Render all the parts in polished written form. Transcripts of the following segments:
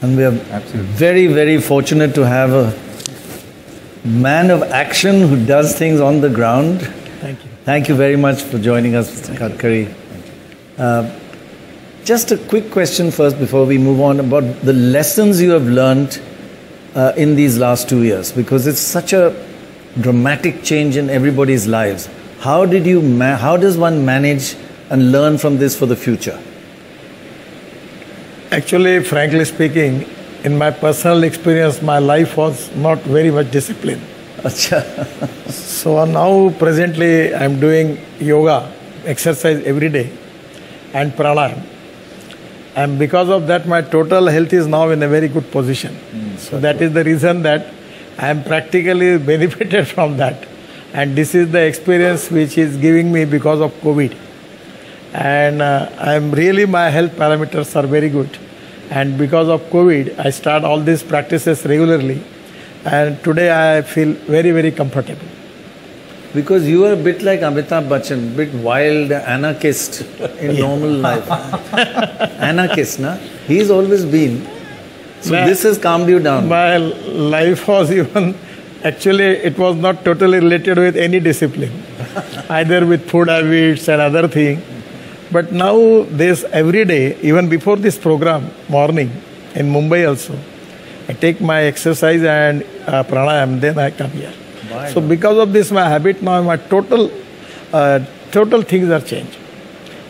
And we are very, very fortunate to have a man of action who does things on the ground. Thank you. Thank you very much for joining us, Mr. Gadkari. Just a quick question first before we move on about the lessons you have learned in these last 2 years, because it's such a dramatic change in everybody's lives. How does one manage and learn from this for the future? Actually, frankly speaking, in my personal experience, my life was not very much disciplined. Achha. So now presently I am doing yoga, exercise every day and pranayam. And because of that my total health is now in a very good position. So that is the reason that I am practically benefited from that. And this is the experience which is giving me because of COVID. And I am really, my health parameters are very good. And because of COVID, I start all these practices regularly. And today I feel very, very comfortable. Because you are a bit like Amitabh Bachchan, bit wild anarchist in normal life. Anarchist, na? He's always been. So this has calmed you down. My life was even, actually it was not totally related with any discipline. Either with food habits and other things. But now this every day, even before this program, morning, in Mumbai also, I take my exercise and pranayam, then I come here. So because of this, my habit now, my total things are changed.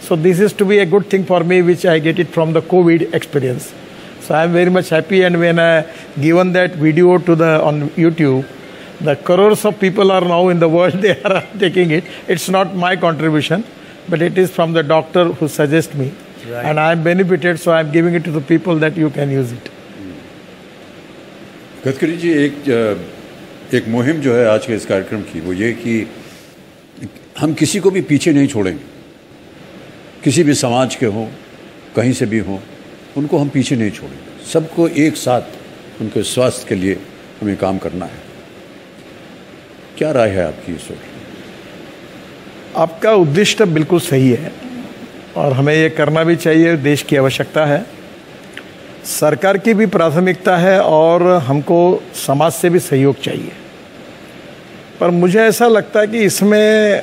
So this is to be a good thing for me, which I get it from the COVID experience. So I am very much happy, and when I given that video to on YouTube, the crores of people are now in the world, they are taking it. It's not my contribution, but it is from the doctor who suggests me. Right. And I am benefited, so I am giving it to the people that you can use it. Gadkari ji, एक मुहिम जो है आज के इस कार्यक्रम की, वो ये कि हम किसी को भी पीछे नहीं छोड़ेंगे, किसी भी समाज के हों, कहीं से भी हों, उनको हम पीछे नहीं छोड़ेंगे। सबको एक साथ उनके स्वास्थ्य के लिए हमें काम करना है। क्या राय है आपकी इस वक्त? आपका उद्देश्य बिल्कुल सही है और हमें ये करना भी चाहिए, देश की आवश्यकता है, सरकार की भी प्राथमिकता है और हमको समाज से भी सहयोग चाहिए। पर मुझे ऐसा लगता है कि इसमें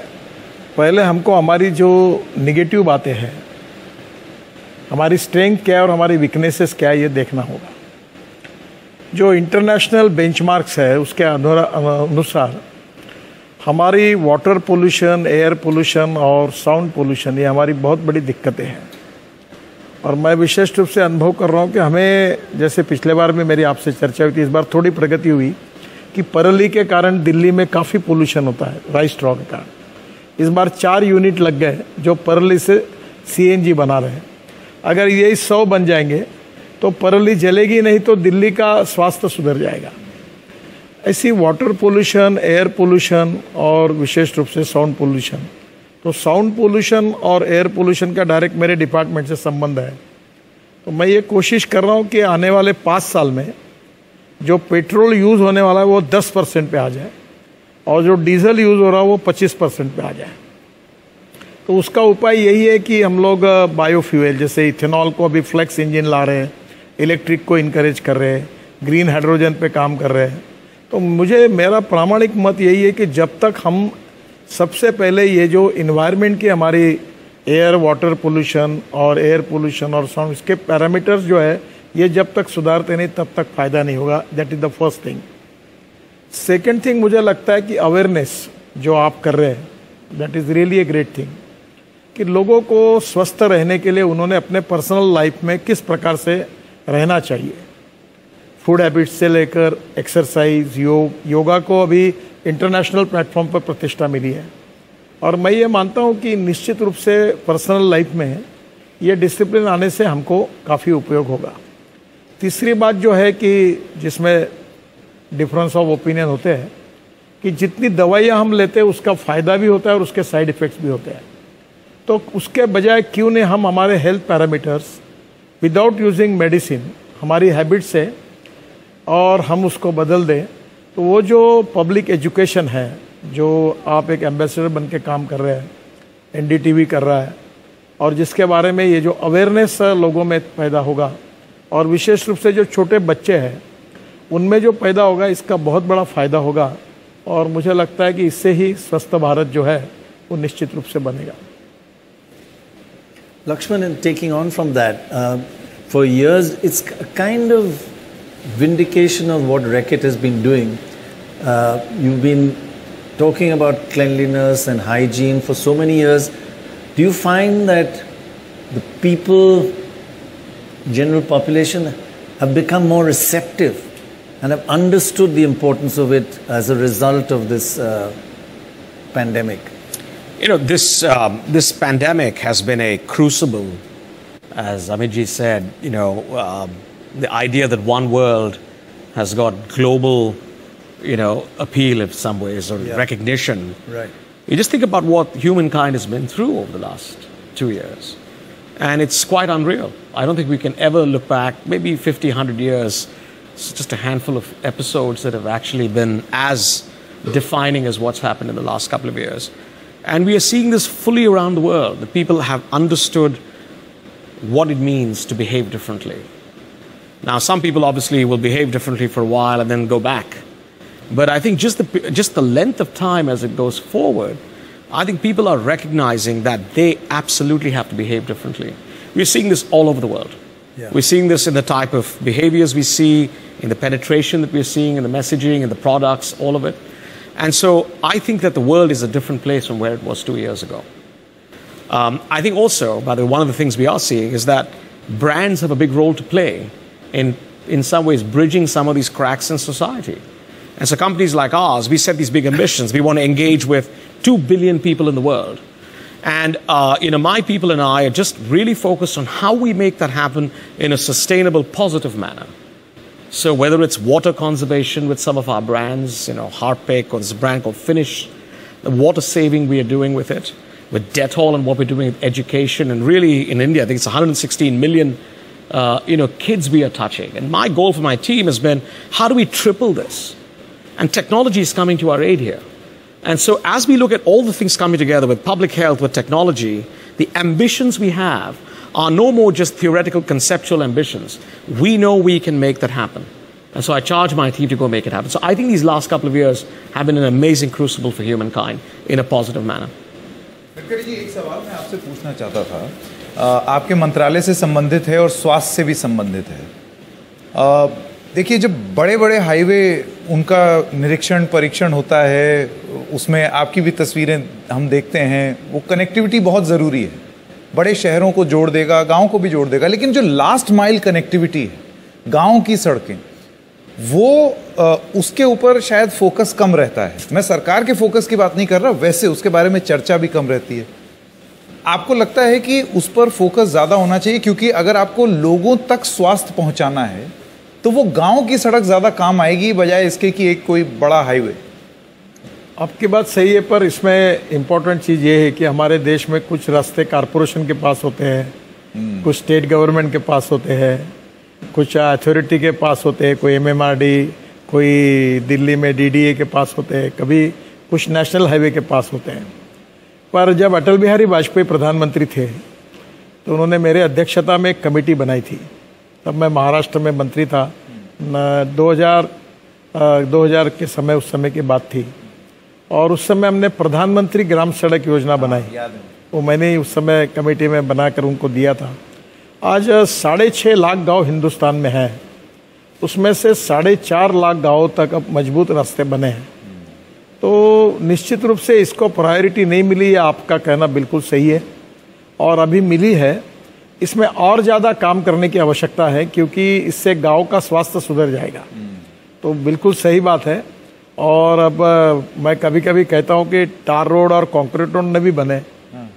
पहले हमको हमारी जो नेगेटिव बातें हैं, हमारी स्ट्रेंथ क्या है और हमारी वीकनेसेस क्या है, ये देखना होगा। जो इंटरनेशनल बेंचमार्क्स है उसके अनुसार हमारी वाटर पोल्यूशन, एयर पोल्यूशन और साउंड पोल्यूशन, ये हमारी बहुत बड़ी दिक्कतें हैं। और मैं विशेष रूप से अनुभव कर रहा हूँ कि हमें, जैसे पिछले बार में मेरी आपसे चर्चा हुई थी, इस बार थोड़ी प्रगति हुई कि परली के कारण दिल्ली में काफ़ी पोल्यूशन होता है, राइस स्ट्रॉ के कारण। इस बार 4 यूनिट लग गए जो परली से CNG बना रहे हैं। अगर यही 100 बन जाएंगे तो परली जलेगी नहीं, तो दिल्ली का स्वास्थ्य सुधर जाएगा। ऐसी वाटर पोल्यूशन, एयर पोल्यूशन और विशेष रूप से साउंड पोल्यूशन, तो साउंड पोल्यूशन और एयर पोल्यूशन का डायरेक्ट मेरे डिपार्टमेंट से संबंध है। तो मैं ये कोशिश कर रहा हूँ कि आने वाले 5 साल में जो पेट्रोल यूज़ होने वाला है वो 10% पे आ जाए और जो डीजल यूज़ हो रहा है वो 25% पे आ जाए। तो उसका उपाय यही है कि हम लोग बायोफ्यूल, जैसे इथेनॉल को अभी फ्लेक्स इंजन ला रहे हैं, इलेक्ट्रिक को इनकरेज कर रहे हैं, ग्रीन हाइड्रोजन पे काम कर रहे हैं। तो मेरा प्रामाणिक मत यही है कि जब तक हम सबसे पहले ये जो इन्वायरमेंट की हमारी एयर, वाटर पोल्यूशन और एयर पोल्यूशन और साउंड, इसके पैरामीटर्स जो है ये जब तक सुधारते नहीं तब तक फ़ायदा नहीं होगा। That is the first thing. Second thing, मुझे लगता है कि अवेयरनेस जो आप कर रहे हैं, that is really a great thing, कि लोगों को स्वस्थ रहने के लिए उन्होंने अपने पर्सनल लाइफ में किस प्रकार से रहना चाहिए, फूड हैबिट्स से लेकर एक्सरसाइज, योगा को अभी इंटरनेशनल प्लेटफॉर्म पर प्रतिष्ठा मिली है। और मैं ये मानता हूँ कि निश्चित रूप से पर्सनल लाइफ में ये डिसिप्लिन आने से हमको काफ़ी उपयोग होगा। तीसरी बात जो है कि जिसमें डिफरेंस ऑफ ओपिनियन होते हैं कि जितनी दवाइयाँ हम लेते हैं उसका फ़ायदा भी होता है और उसके साइड इफ़ेक्ट्स भी होते हैं। तो उसके बजाय क्यों नहीं हम हमारे health parameters without using medicine, हमारी हैबिट से, और हम उसको बदल दें। तो वो जो पब्लिक एजुकेशन है, जो आप एक एम्बेसडर बन के काम कर रहे हैं, NDTV कर रहा है, और जिसके बारे में ये जो अवेयरनेस लोगों में पैदा होगा, और विशेष रूप से जो छोटे बच्चे हैं उनमें जो पैदा होगा इसका बहुत बड़ा फ़ायदा होगा और मुझे लगता है कि इससे ही स्वस्थ भारत जो है वो निश्चित रूप से बनेगा। Lakshman, and taking on from that, for years it's a kind of vindication of what Reckitt has been doing. You've been talking about cleanliness and hygiene for so many years. Do you find that the people, general population, have become more receptive and have understood the importance of it as a result of this pandemic? You know, this pandemic has been a crucible, as Amitji said. You know, the idea that one world has got global, appeal in some ways, or recognition. Right. You just think about what humankind has been through over the last 2 years. And it's quite unreal. I don't think we can ever look back, maybe 50, 100 years. It's just a handful of episodes that have actually been as defining as what's happened in the last couple of years. And we are seeing this fully around the world. The people have understood what it means to behave differently. Now, some people obviously will behave differently for a while and then go back. But I think just the length of time as it goes forward, I think people are recognizing that they absolutely have to behave differently. We're seeing this all over the world. Yeah. We're seeing this in the type of behaviors we see, in the penetration that we're seeing, in the messaging, in the products, all of it. And so I think that the world is a different place from where it was 2 years ago. I think also, by the way, one of the things we are seeing is that brands have a big role to play in some ways bridging some of these cracks in society. And so companies like ours, we set these big ambitions. We want to engage with 2 billion people in the world. And my people and I are just really focused on how we make that happen in a sustainable, positive manner. So whether it's water conservation with some of our brands, Harpic, or this brand called Finish, the water saving we are doing with it, with Dettol and what we're doing with education, and really in India, I think it's 116 million kids we are touching. And my goal for my team has been, how do we triple this? And technology is coming to our aid here. And so as we look at all the things coming together with public health, with technology, the ambitions we have are no more just theoretical, conceptual ambitions. We know we can make that happen. And so I charge my team to go make it happen. So I think these last couple of years have been an amazing crucible for humankind in a positive manner. Gadkari ji, एक सवाल मैं आपसे पूछना चाहता था, आपके मंत्रालय से संबंधित है और स्वास्थ्य से भी संबंधित है। देखिए, जब बड़े बड़े हाईवे उनका निरीक्षण परीक्षण होता है, उसमें आपकी भी तस्वीरें हम देखते हैं। वो कनेक्टिविटी बहुत ज़रूरी है, बड़े शहरों को जोड़ देगा, गाँव को भी जोड़ देगा, लेकिन जो लास्ट माइल कनेक्टिविटी है, गाँव की सड़कें, वो उसके ऊपर शायद फोकस कम रहता है। मैं सरकार के फोकस की बात नहीं कर रहा, वैसे उसके बारे में चर्चा भी कम रहती है। आपको लगता है कि उस पर फोकस ज़्यादा होना चाहिए, क्योंकि अगर आपको लोगों तक स्वास्थ्य पहुंचाना है तो वो गांव की सड़क ज़्यादा काम आएगी बजाय इसके कि एक कोई बड़ा हाईवे? आपकी बात सही है, पर इसमें इम्पोर्टेंट चीज़ ये है कि हमारे देश में कुछ रास्ते कॉरपोरेशन के पास होते हैं, कुछ स्टेट गवर्नमेंट के पास होते हैं, कुछ अथॉरिटी के पास होते हैं, कोई MMRD, कोई दिल्ली में DDA के पास होते हैं, कभी कुछ नेशनल हाईवे के पास होते हैं। पर जब अटल बिहारी वाजपेयी प्रधानमंत्री थे तो उन्होंने मेरे अध्यक्षता में एक कमेटी बनाई थी। तब मैं महाराष्ट्र में मंत्री था, 2000 के समय, उस समय की बात थी। और उस समय हमने प्रधानमंत्री ग्राम सड़क योजना बनाई, वो मैंने उस समय कमेटी में बनाकर उनको दिया था। आज 6.5 लाख गांव हिंदुस्तान में हैं, उसमें से 4.5 लाख गांवों तक अब मजबूत रास्ते बने हैं। तो निश्चित रूप से इसको प्रायोरिटी नहीं मिली, आपका कहना बिल्कुल सही है, और अभी मिली है। इसमें और ज़्यादा काम करने की आवश्यकता है, क्योंकि इससे गांव का स्वास्थ्य सुधर जाएगा। तो बिल्कुल सही बात है। और अब मैं कभी कभी कहता हूं कि टार रोड और कंक्रीट रोड न भी बने,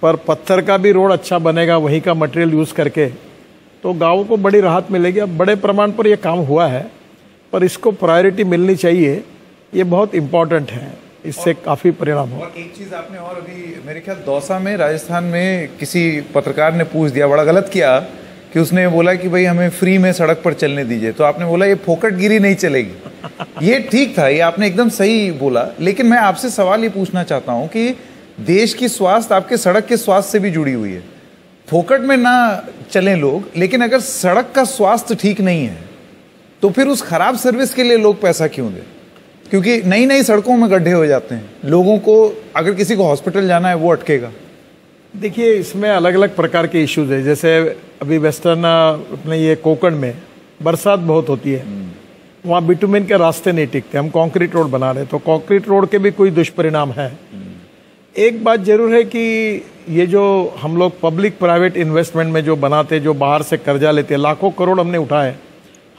पर पत्थर का भी रोड अच्छा बनेगा, वहीं का मटेरियल यूज़ करके, तो गाँव को बड़ी राहत मिलेगी। अब बड़े प्रमाण पर यह काम हुआ है, पर इसको प्रायोरिटी मिलनी चाहिए, ये बहुत इम्पोर्टेंट है, इससे काफ़ी परिणाम हो। और एक चीज़ आपने और अभी मेरे ख्याल दौसा में, राजस्थान में, किसी पत्रकार ने पूछ दिया, बड़ा गलत किया कि उसने बोला कि भाई हमें फ्री में सड़क पर चलने दीजिए, तो आपने बोला ये फोकटगिरी नहीं चलेगी। ये ठीक था, ये आपने एकदम सही बोला, लेकिन मैं आपसे सवाल ये पूछना चाहता हूँ कि देश की स्वास्थ्य आपके सड़क के स्वास्थ्य से भी जुड़ी हुई है। फोकट में ना चलें लोग, लेकिन अगर सड़क का स्वास्थ्य ठीक नहीं है तो फिर उस खराब सर्विस के लिए लोग पैसा क्यों दें? क्योंकि नई नई सड़कों में गड्ढे हो जाते हैं, लोगों को अगर किसी को हॉस्पिटल जाना है वो अटकेगा। देखिए, इसमें अलग अलग प्रकार के इश्यूज है। जैसे अभी वेस्टर्न अपने ये कोकण में बरसात बहुत होती है, वहाँ बिटुमिन के रास्ते नहीं टिकते, हम कंक्रीट रोड बना रहे, तो कंक्रीट रोड के भी कोई दुष्परिणाम है। एक बात जरूर है कि ये जो हम लोग पब्लिक प्राइवेट इन्वेस्टमेंट में जो बनाते, जो बाहर से कर्जा लेते, लाखों करोड़ हमने उठाए,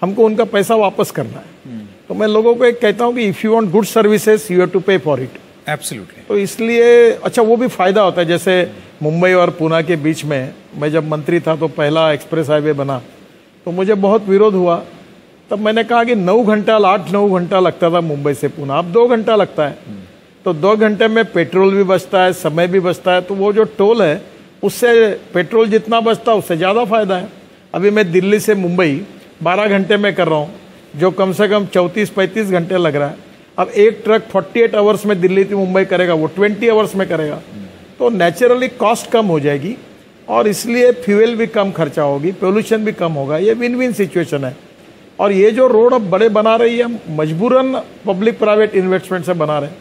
हमको उनका पैसा वापस करना है। तो मैं लोगों को एक कहता हूँ कि if you want good services you have to pay for it. Absolutely. तो इसलिए अच्छा वो भी फायदा होता है। जैसे मुंबई और पुणे के बीच में मैं जब मंत्री था तो पहला एक्सप्रेस हाईवे बना, तो मुझे बहुत विरोध हुआ। तब मैंने कहा कि 8-9 घंटा लगता था मुंबई से पुणे, अब 2 घंटा लगता है। तो 2 घंटे में पेट्रोल भी बचता है, समय भी बचता है। तो वो जो टोल है उससे पेट्रोल जितना बचता है उससे ज़्यादा फायदा है। अभी मैं दिल्ली से मुंबई 12 घंटे में कर रहा हूँ, जो कम से कम 34-35 घंटे लग रहा है। अब एक ट्रक 48 आवर्स में दिल्ली से मुंबई करेगा, वो 20 आवर्स में करेगा। तो नेचुरली कॉस्ट कम हो जाएगी और इसलिए फ्यूल भी कम खर्चा होगी, पोल्यूशन भी कम होगा। ये विन विन सिचुएशन है। और ये जो रोड अब बड़े बना रही है, हम मजबूरन पब्लिक प्राइवेट इन्वेस्टमेंट से बना रहे हैं।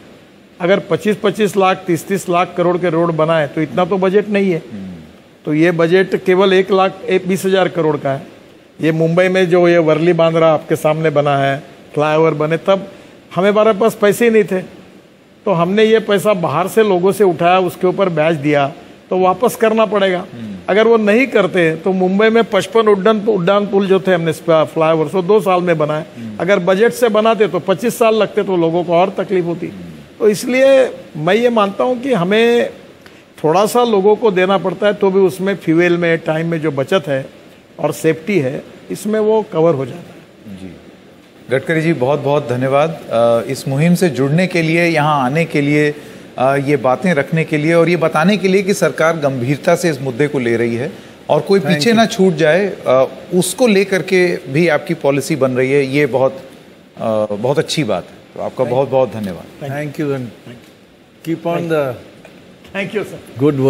अगर 25-25 लाख 30-30 लाख करोड़ के रोड बनाए तो इतना तो बजट नहीं है। तो ये बजट केवल 1,20,000 करोड़ का है। ये मुंबई में जो ये वर्ली बांद्रा आपके सामने बना है, फ्लाईओवर बने, तब हमारे पास पैसे ही नहीं थे। तो हमने ये पैसा बाहर से लोगों से उठाया, उसके ऊपर ब्याज दिया, तो वापस करना पड़ेगा। अगर वो नहीं करते तो मुंबई में 55 उड्डान पुल जो थे हमने फ्लाईओवर सो 2 साल में बनाए। अगर बजट से बनाते तो 25 साल लगते, तो लोगों को और तकलीफ होती। तो इसलिए मैं ये मानता हूँ कि हमें थोड़ा सा लोगों को देना पड़ता है, तो भी उसमें फ्यूल में, टाइम में जो बचत है और सेफ्टी है, इसमें वो कवर हो जाता है। जी, गडकरी जी बहुत बहुत धन्यवाद इस मुहिम से जुड़ने के लिए, यहाँ आने के लिए, ये बातें रखने के लिए और ये बताने के लिए कि सरकार गंभीरता से इस मुद्दे को ले रही है और कोई पीछे ना छूट जाए, उसको लेकर के भी आपकी पॉलिसी बन रही है। ये बहुत अच्छी बात है। तो आपका बहुत बहुत धन्यवाद। Thank you and keep on the thank you sir. Good work.